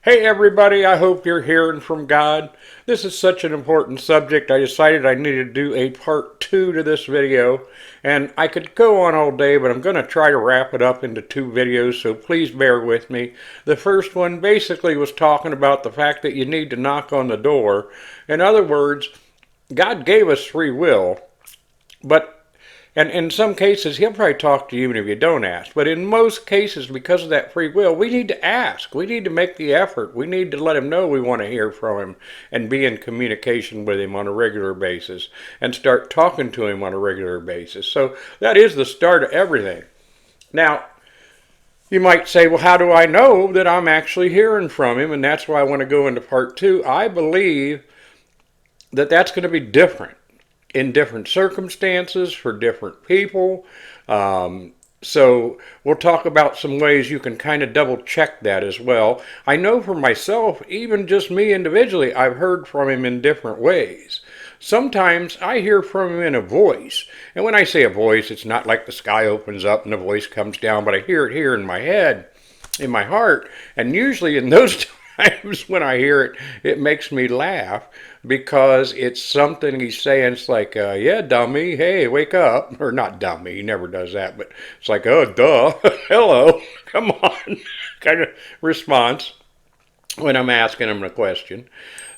Hey everybody, I hope you're hearing from God. This is such an important subject. I decided I needed to do a part 2 to this video. And I could go on all day, but I'm going to try to wrap it up into 2 videos, so please bear with me. The first one basically was talking about the fact that you need to knock on the door. In other words, God gave us free will, but and in some cases, he'll probably talk to you even if you don't ask. But in most cases, because of that free will, we need to ask. We need to make the effort. We need to let him know we want to hear from him and be in communication with him on a regular basis and start talking to him on a regular basis. So that is the start of everything. Now, you might say, well, how do I know that I'm actually hearing from him? And that's why I want to go into part 2. I believe that that's going to be different in different circumstances for different people. So we'll talk about some ways you can kind of double check that as well. I know for myself, even just me individually, I've heard from him in different ways. Sometimes I hear from him in a voice. And when I say a voice, it's not like the sky opens up and the voice comes down, but I hear it here in my head, in my heart. And usually in those times when I hear it, it makes me laugh because it's something he's saying. It's like, yeah, dummy, hey, wake up. Or not dummy, he never does that, but it's like, oh, duh, hello, come on, kind of response when I'm asking him a question.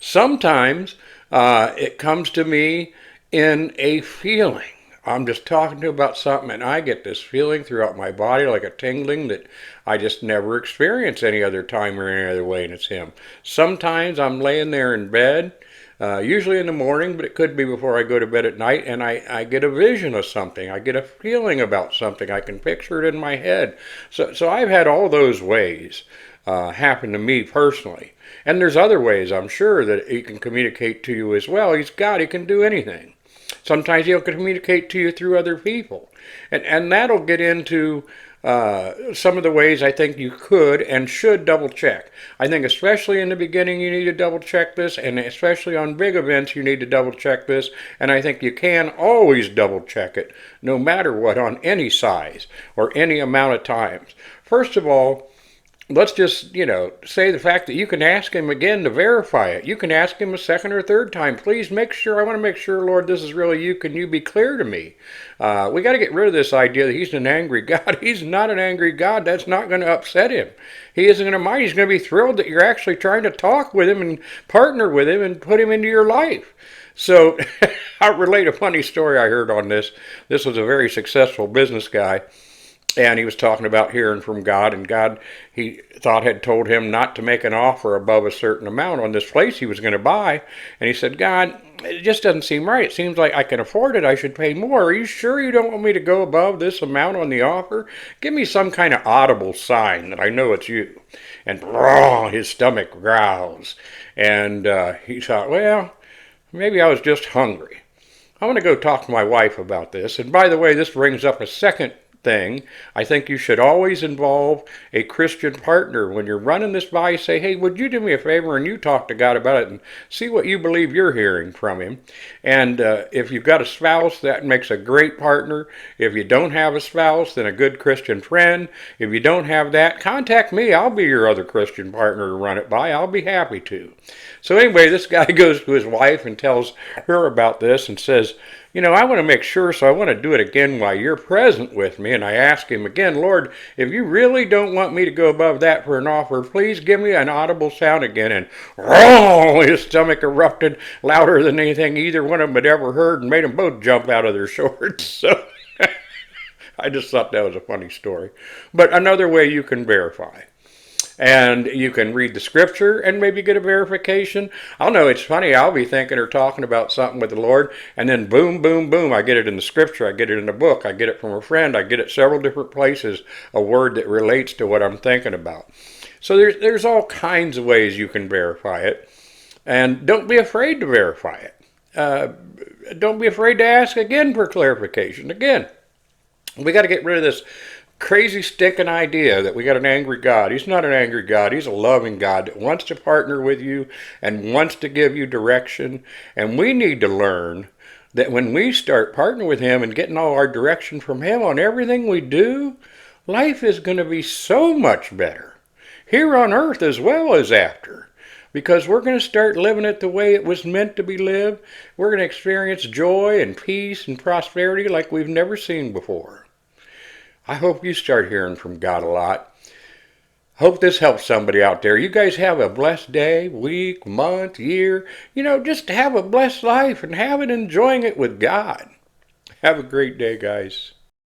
Sometimes it comes to me in a feeling. I'm just talking to him about something and I get this feeling throughout my body like a tingling that I just never experience any other time or any other way, and it's him. Sometimes I'm laying there in bed, usually in the morning, but it could be before I go to bed at night, and I get a vision of something. I get a feeling about something. I can picture it in my head. So I've had all those ways happen to me personally. And there's other ways, I'm sure, that he can communicate to you as well. He's God. He can do anything. Sometimes he'll communicate to you through other people. And that'll get into some of the ways I think you could and should double check. I think especially in the beginning you need to double check this, and especially on big events you need to double check this, and I think you can always double check it no matter what on any size or any amount of times. First of all, let's just, say the fact that you can ask him again to verify it. You can ask him a second or third time. Please make sure, I want to make sure, Lord, this is really you. Can you be clear to me? We got to get rid of this idea that he's an angry God. He's not an angry God. That's not going to upset him. He isn't going to mind. He's going to be thrilled that you're actually trying to talk with him and partner with him and put him into your life. So I'll relate a funny story I heard on this. This was a very successful business guy. And he was talking about hearing from God, and God, he thought, had told him not to make an offer above a certain amount on this place he was going to buy. And he said, God, it just doesn't seem right. It seems like I can afford it. I should pay more. Are you sure you don't want me to go above this amount on the offer? Give me some kind of audible sign that I know it's you. And his stomach growls. And he thought, well, maybe I was just hungry. I want to go talk to my wife about this. And by the way, this brings up a second thing. I think you should always involve a Christian partner. When you're running this by, say, hey, would you do me a favor and you talk to God about it and see what you believe you're hearing from him. And if you've got a spouse, that makes a great partner. If you don't have a spouse, then a good Christian friend. If you don't have that, contact me. I'll be your other Christian partner to run it by. I'll be happy to. So anyway, this guy goes to his wife and tells her about this and says, I want to make sure, so I want to do it again while you're present with me. And I ask him again, Lord, if you really don't want me to go above that for an offer, please give me an audible sound again. And his stomach erupted louder than anything either one of them had ever heard and made them both jump out of their shorts. So I just thought that was a funny story. But another way you can verify. And you can read the scripture and maybe get a verification. I'll know, it's funny, I'll be thinking or talking about something with the Lord, and then boom, boom, boom, I get it in the scripture, I get it in a book, I get it from a friend, I get it several different places, a word that relates to what I'm thinking about. So there's all kinds of ways you can verify it, and don't be afraid to verify it. Don't be afraid to ask again for clarification. Again, we got to get rid of this crazy stinking idea that we got an angry God. He's not an angry God. He's a loving God that wants to partner with you and wants to give you direction. And we need to learn that when we start partnering with him and getting all our direction from him on everything we do, life is going to be so much better. here on earth as well as after. Because we're going to start living it the way it was meant to be lived. We're going to experience joy and peace and prosperity like we've never seen before. I hope you start hearing from God a lot. Hope this helps somebody out there. You guys have a blessed day, week, month, year. Just have a blessed life and have it enjoying it with God. Have a great day, guys.